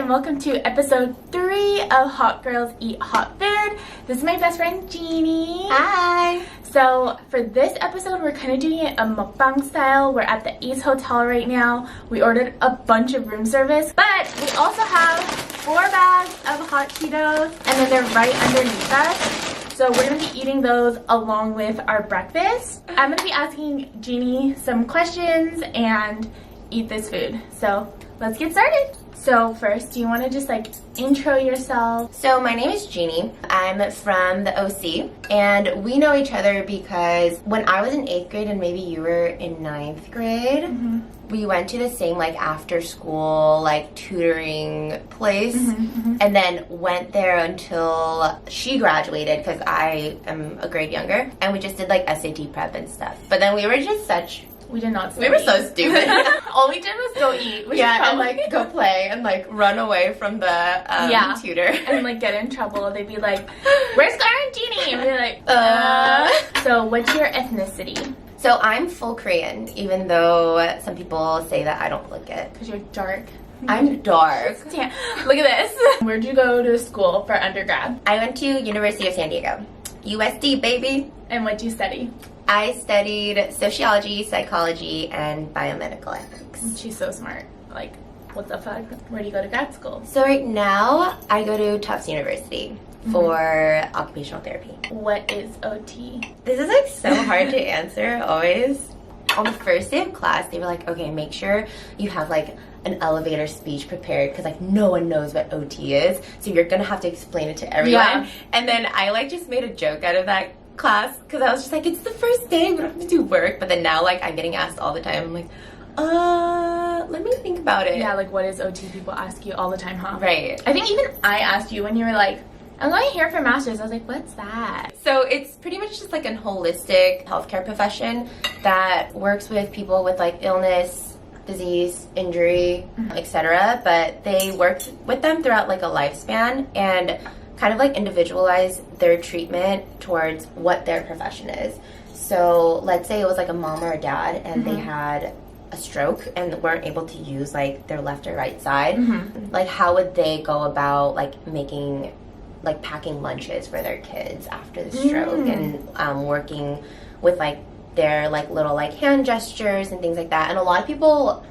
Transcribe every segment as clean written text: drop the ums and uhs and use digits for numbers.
welcome to episode 3 of Hot Girls Eat Hot Food. This is my best friend, Jiennie. Hi! So for this episode, we're kind of doing it a mukbang style. We're at the Ace Hotel right now. We ordered a bunch of room service, but we also have 4 bags of hot Cheetos, and then they're right underneath us. So we're going to be eating those along with our breakfast. I'm going to be asking Jiennie some questions and eat this food. So let's get started. So first, do you want to just like intro yourself? So my name is Jiennie. I'm from the OC, and we know each other because when I was in 8th grade and maybe you were in 9th grade, we went to the same like after school like tutoring place, and then went there until she graduated because I am a grade younger, and we just did like SAT prep and stuff. But then we were just such We did not study. We were so stupid. All we did was go eat. And like go play and like run away from the tutor. And like get in trouble. They'd be like, "Where's Clara and Jiennie?" And we're like, So what's your ethnicity? So I'm full Korean, even though some people say that I don't look it. Because you're dark. I'm dark. Damn. Look at this. Where'd you go to school for undergrad? I went to University of San Diego. USD, baby. And what'd you study? I studied sociology, psychology, and biomedical ethics. She's so smart. Like, what the fuck? Where do you go to grad school? So right now, I go to Tufts University for occupational therapy. What is OT? This is like so hard to answer always. On the first day of class, they were like, okay, make sure you have like an elevator speech prepared because like no one knows what OT is. So you're gonna have to explain it to everyone. Yeah. And then I like just made a joke out of that class because I was just like, it's the first day, we don't have to do work. But then now like I'm getting asked all the time. I'm like, let me think about it. Yeah, like what is OT? People ask you all the time, huh? Right. I think even I asked you when you were like, I'm going here for master's. I was like, what's that? So it's pretty much just like a holistic healthcare profession that works with people with like illness, disease, injury, etc. But they work with them throughout like a lifespan and kind of like individualize their treatment towards what their profession is. So let's say it was like a mom or a dad and they had a stroke and weren't able to use like their left or right side. Like how would they go about like making like packing lunches for their kids after the stroke and working with like their like little like hand gestures and things like that. And a lot of people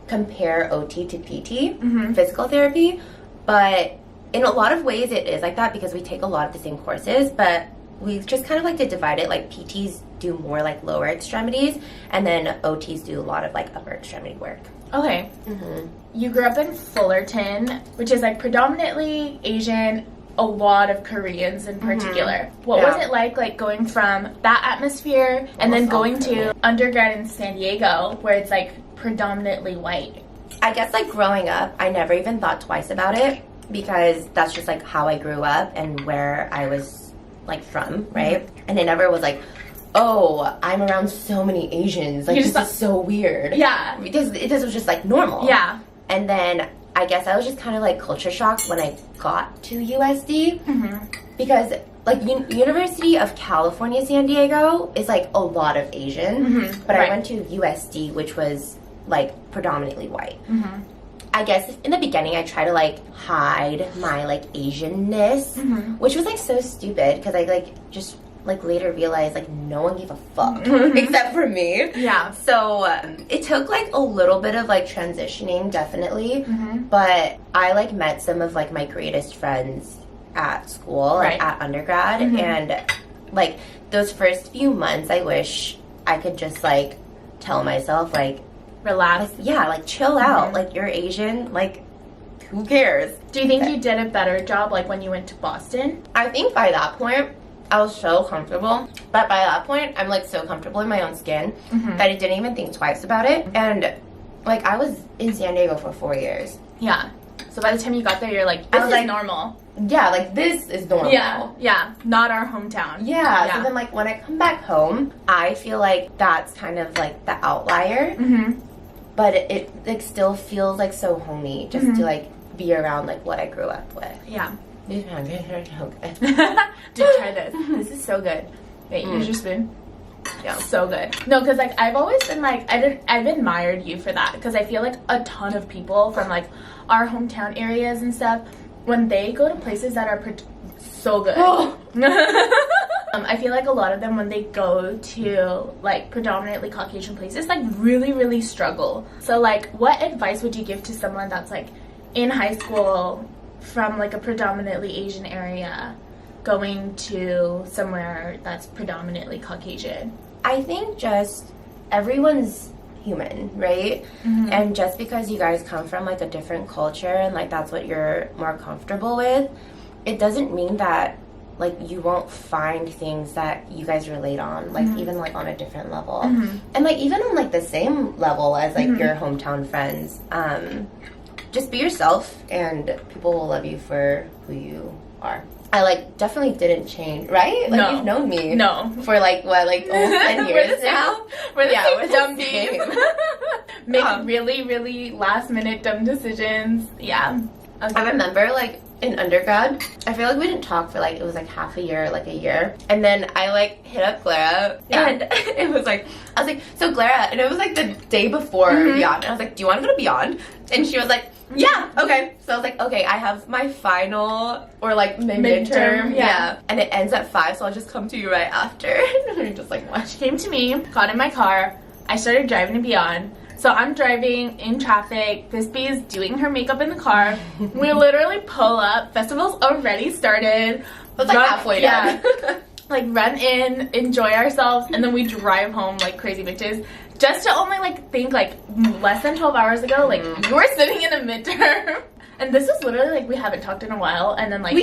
compare OT to PT, physical therapy, but in a lot of ways it is like that because we take a lot of the same courses, but we just kind of like to divide it. Like PTs do more like lower extremities and then OTs do a lot of like upper extremity work. Okay. You grew up in Fullerton, which is like predominantly Asian, a lot of Koreans in particular. What was it like going from that atmosphere and then going to undergrad in San Diego where it's like predominantly white? I guess like growing up, I never even thought twice about it because that's just like how I grew up and where I was like from, right? And it never was like, oh, I'm around so many Asians, like this is so weird. Yeah. Because this was just like normal. Yeah. And then I guess I was just kind of like culture shocked when I got to USD because like University of California, San Diego is like a lot of Asian, but I went to USD, which was like predominantly white. I guess in the beginning I tried to like hide my like Asianness, which was like so stupid because I like just like later realized like no one gave a fuck except for me. Yeah. So it took like a little bit of like transitioning, definitely, but I like met some of like my greatest friends at school, like at undergrad, and like those first few months I wish I could just like tell myself like relax. Like chill out, like you're Asian, like who cares? Do you think you did a better job like when you went to Boston? I think by that point I was so comfortable, but by that point I'm like so comfortable in my own skin that I didn't even think twice about it. And like I was in San Diego for 4 years. Yeah. So by the time you got there you're like, this is like normal. Yeah, like this is normal. Yeah, not our hometown. Yeah, so then like when I come back home, I feel like that's kind of like the outlier. But it like still feels like so homey just to like be around like what I grew up with. Yeah. These pancakes are so good. Dude, try this. This is so good. Wait, use your spoon. Yeah. So good. No, because like I've always been like I've admired you for that, because I feel like a ton of people from like our hometown areas and stuff, when they go to places that are so good. Oh. I feel like a lot of them, when they go to like predominantly Caucasian places, like really struggle. So like, what advice would you give to someone that's like in high school from like a predominantly Asian area going to somewhere that's predominantly Caucasian? I think just everyone's human, right? Mm-hmm. And just because you guys come from like a different culture and like that's what you're more comfortable with, it doesn't mean that like you won't find things that you guys relate on, like even like on a different level, and like even on like the same level as like your hometown friends. Just be yourself and people will love you for who you are. I like definitely didn't change, right? Like you've known me for like what, like almost 10 years now. We're we're dumb the bees. same. Make really last minute dumb decisions. Yeah. Okay. I remember like in undergrad, I feel like we didn't talk for like, it was like half a year, like a year. And then I like hit up Clara and it was like, I was like, so Clara, and it was like the day before Beyond. And I was like, do you want to go to Beyond? And she was like, yeah, okay. So I was like, okay, I have my final or like midterm. Yeah. And it ends at 5, so I'll just come to you right after. And we're just like, what? She came to me, got in my car, I started driving to Beyond. So I'm driving in traffic, this bee is doing her makeup in the car. We literally pull up, festival's already started. It's like halfway done. Like run in, enjoy ourselves, and then we drive home like crazy bitches. Just to only like think like less than 12 hours ago, like you were sitting in a midterm. And this is literally like we haven't talked in a while, and then like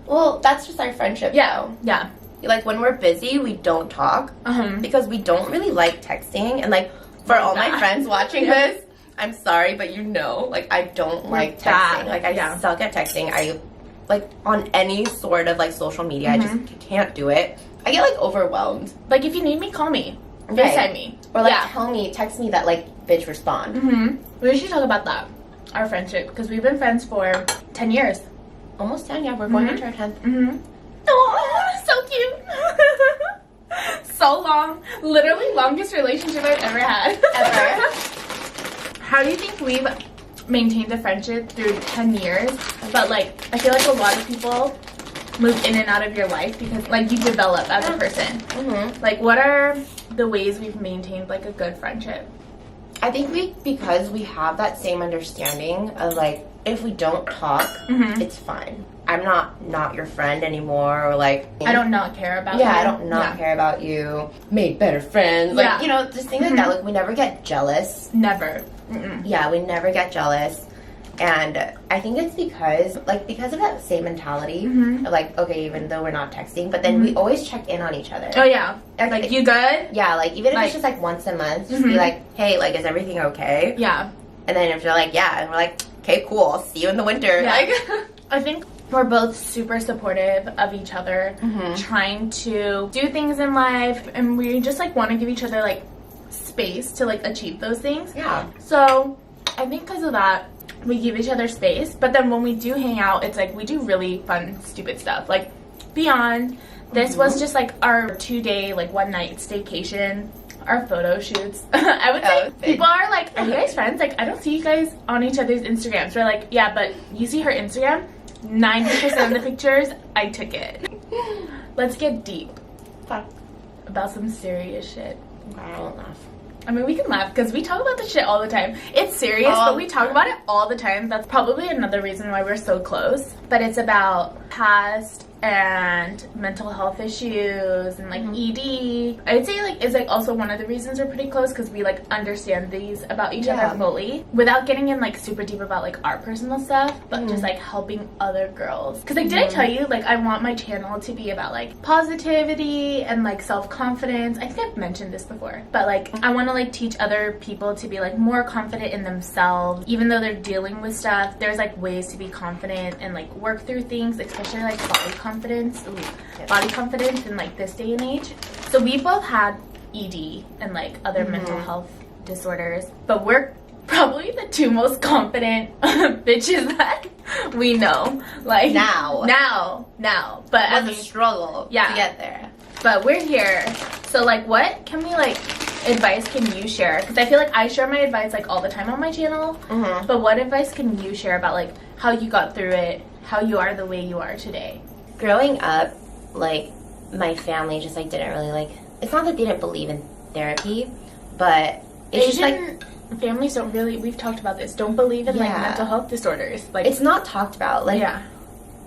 well, that's just our friendship. Yeah. Like when we're busy, we don't talk because we don't really like texting. And like for all my friends watching this, I'm sorry, but you know, like I don't like texting. Like I suck at texting. I like on any sort of like social media, I just can't do it. I get like overwhelmed. Like if you need me, call me. FaceTime me. Or like text me that like bitch respond. We should talk about that. Our friendship, because we've been friends for 10 years. Almost 10, yeah. We're going into our 10th. Oh, so cute. So long. Literally longest relationship I've ever had. Ever. How do you think we've maintained a friendship through 10 years? But like, I feel like a lot of people move in and out of your life because like you develop as a person. Like what are the ways we've maintained like a good friendship? I think because we have that same understanding of like, if we don't talk, it's fine. I'm not your friend anymore, or like I don't not care about you. I don't care about you. Made better friends. Like, you know, just things like that. Like we never get jealous. Never. Yeah, we never get jealous. And I think it's because of that same mentality of like, okay, even though we're not texting, but then we always check in on each other. Oh yeah. Like you good? Yeah, like even if it's just like once a month, just be like, hey, like is everything okay? Yeah. And then if you're like, yeah, and we're like, okay, cool, I'll see you in the winter. Yeah. Like I think we're both super supportive of each other, trying to do things in life, and we just like want to give each other like space to like achieve those things. Yeah. So I think because of that, we give each other space, but then when we do hang out, it's like we do really fun, stupid stuff. Like Beyond, this was just like our 2-day, like 1-night staycation, our photo shoots. I would say people are like, are you guys friends? Like, I don't see you guys on each other's Instagrams. We're like, yeah, but you see her Instagram, 90% of the pictures, I took it. Let's get deep about some serious shit. I don't laugh. I mean, we can laugh because we talk about this shit all the time. It's serious, but we talk about it all the time. That's probably another reason why we're so close. But it's about past and mental health issues and like ED. I'd say like it's like also one of the reasons we're pretty close because we like understand these about each other fully without getting in like super deep about like our personal stuff, but just like helping other girls. Because like did I tell you like I want my channel to be about like positivity and like self-confidence. I think I've mentioned this before, but like I want to like teach other people to be like more confident in themselves even though they're dealing with stuff. There's like ways to be confident and like work through things, especially like body confidence in like this day and age. So we both had ED and like other mental health disorders, but we're probably the two most confident bitches that we know. Like now. But it was a struggle to get there. But we're here. So like, what can we like advice can you share? Because I feel like I share my advice like all the time on my channel. But what advice can you share about like how you got through it, how you are the way you are today? Growing up, like my family just like didn't really like. It's not that they didn't believe in therapy, but it's just like families don't really. We've talked about this. Don't believe in like mental health disorders. Like it's not talked about. Like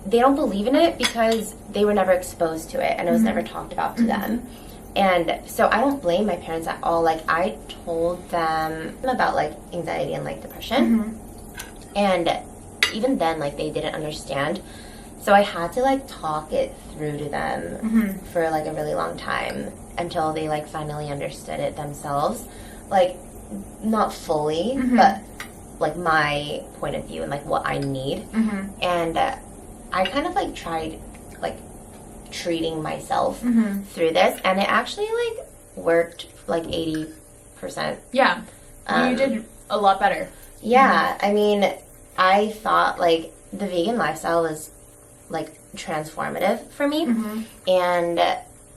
they don't believe in it because they were never exposed to it and it was never talked about to them. And so I don't blame my parents at all. Like I told them about like anxiety and like depression, and even then like they didn't understand. So I had to like talk it through to them for like a really long time until they like finally understood it themselves. Like not fully, but like my point of view and like what I need. And I kind of like tried like treating myself through this, and it actually like worked like 80%. Yeah, you did a lot better. Yeah, I mean, I thought like the vegan lifestyle was like transformative for me, and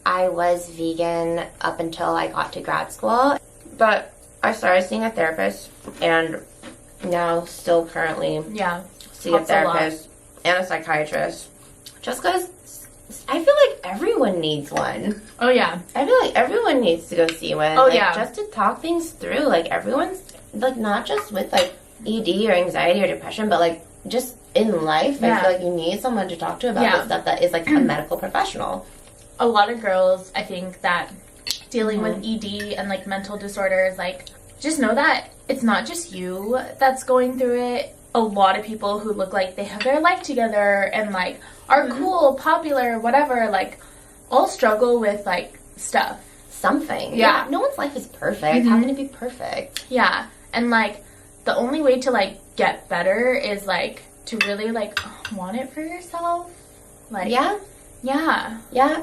I was vegan up until I got to grad school, but I started seeing a therapist, and now still currently see a therapist and a psychiatrist, just because I feel like everyone needs one. Oh yeah, I feel like everyone needs to go see one. Oh like, yeah, just to talk things through. Like everyone's like not just with like ED or anxiety or depression, but like just in life. I feel like you need someone to talk to about this stuff that is like a medical professional. A lot of girls, I think, that dealing with ED and like mental disorders, like just know that it's not just you that's going through it. A lot of people who look like they have their life together and like are cool, popular, whatever, like all struggle with like stuff. Something. Yeah. No one's life is perfect. How can it be perfect? Yeah. And like the only way to like get better is like to really like want it for yourself. Like Yeah.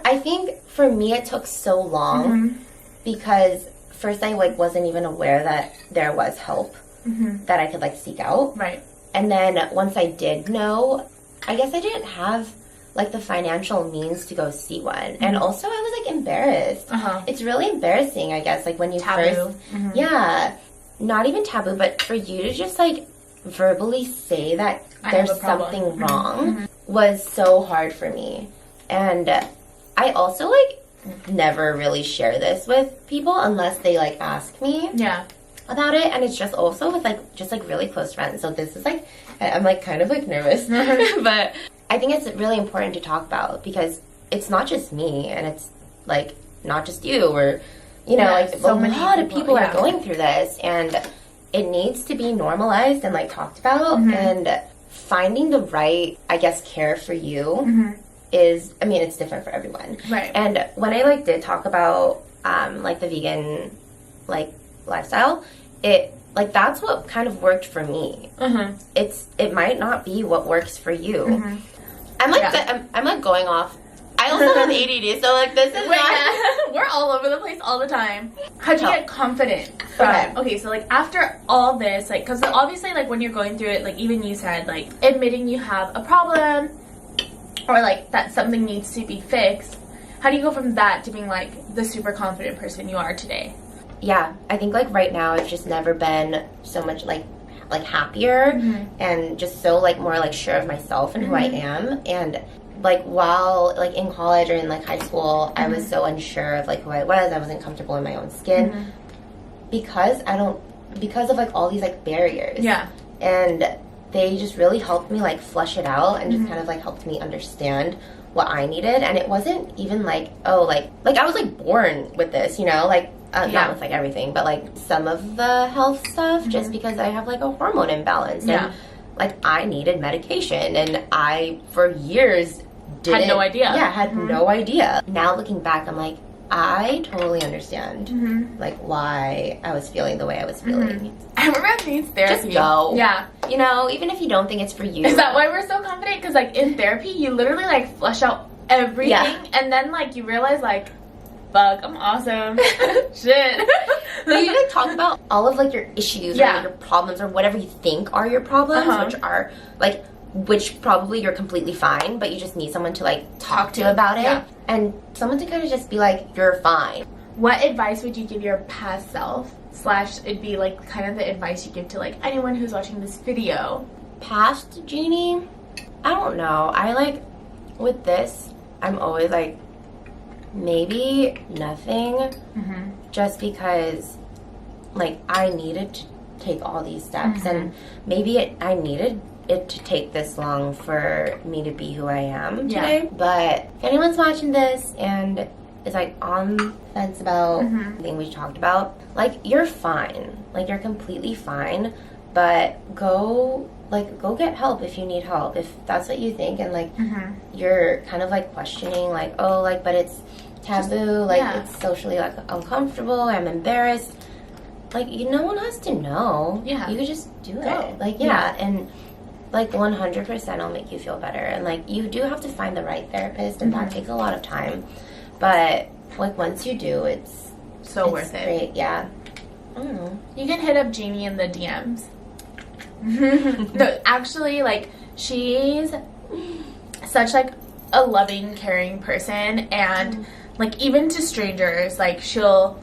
I think for me it took so long because first I like wasn't even aware that there was help that I could like seek out. Right. And then once I did know, I guess I didn't have like the financial means to go see one. And also I was like embarrassed. It's really embarrassing, I guess, like when you taboo. first not even taboo, but for you to just like verbally say that there's something wrong was so hard for me. And I also like never really share this with people unless they like ask me about it, and it's just also with like just like really close friends. So this is like I'm like kind of like nervous but I think it's really important to talk about because it's not just me and it's like not just you or you know like so a lot of people are going through this, and it needs to be normalized and like talked about, and finding the right I guess care for you is, I mean, it's different for everyone. Right. And when I like did talk about like the vegan like lifestyle, it like that's what kind of worked for me. It might not be what works for you. I'm like I'm like going off. I also have ADD, so like this is we're all over the place all the time. How'd you get confident? Okay, so like after all this, like because obviously like when you're going through it, like even you said like admitting you have a problem or like that something needs to be fixed. How do you go from that to being like the super confident person you are today? Yeah, I think like right now I've just never been so much like happier and just so like more like sure of myself and who I am. And like while like in college or in like high school I was so unsure of like who I wasn't comfortable in my own skin because of like all these like barriers. And they just really helped me like flush it out and just kind of like helped me understand what I needed. And it wasn't even like, oh, like I was like born with this, you know, like not with like everything, but like some of the health stuff just because I have like a hormone imbalance and like I needed medication, and I for years had no idea. Had no idea. Now looking back, I'm like, I totally understand like why I was feeling the way I was feeling. Everyone needs therapy. Just go. Yeah. You know, even if you don't think it's for you. Is that why we're so confident? Because like in therapy, you literally like flush out everything, and then like you realize like fuck, I'm awesome. Shit. So you like talk about all of like your issues or like, your problems or whatever you think are your problems, which probably you're completely fine, but you just need someone to like talk to about it, and someone to kind of just be like, you're fine. What advice would you give your past self? / it'd be like kind of the advice you give to like anyone who's watching this video. Past Jiennie, I don't know. I like with this, I'm always like, maybe nothing, just because like I needed to take all these steps, and maybe I needed it to take this long for me to be who I am today. But if anyone's watching this and is like on the fence about everything we talked about, like you're fine, like you're completely fine, but go get help if you need help, if that's what you think, and like you're kind of like questioning like, oh, like, but it's taboo, it's socially like uncomfortable, I'm embarrassed, like no one has to know. You could just do it, like and like 100% will make you feel better, and like you do have to find the right therapist, and that takes a lot of time, but like once you do, it's worth great. it. I don't know. You can hit up Jiennie in the DMs. No, actually, like she's such like a loving, caring person, and like even to strangers, like she'll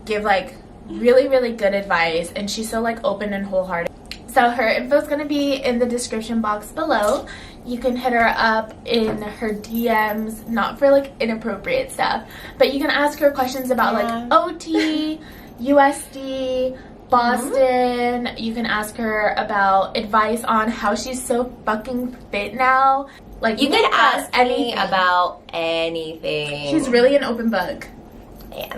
give like really, really good advice, and she's so like open and wholehearted. So her info is going to be in the description box below. You can hit her up in her DMs, not for like inappropriate stuff, but you can ask her questions about like OT, USD, Boston. You can ask her about advice on how she's so fucking fit now. Like you can ask me about anything. She's really an open book.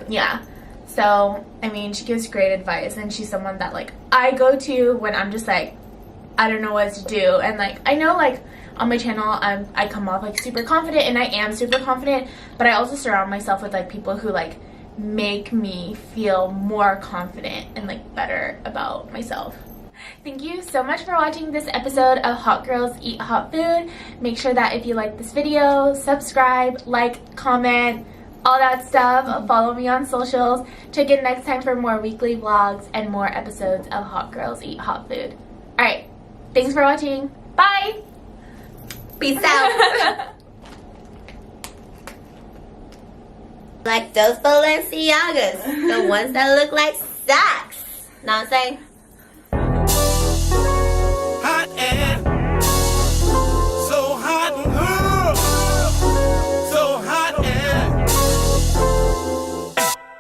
Yeah. So, I mean, she gives great advice, and she's someone that, like, I go to when I'm just, like, I don't know what to do. And, like, I know, like, on my channel, I come off, like, super confident, and I am super confident, but I also surround myself with, like, people who, like, make me feel more confident and, like, better about myself. Thank you so much for watching this episode of Hot Girls Eat Hot Food. Make sure that if you like this video, subscribe, like, comment, all that stuff. Follow me on socials. Check in next time for more weekly vlogs and more episodes of Hot Girls Eat Hot Food. Alright, thanks for watching. Bye! Peace out! Like those Balenciagas, the ones that look like socks. Know what I'm saying?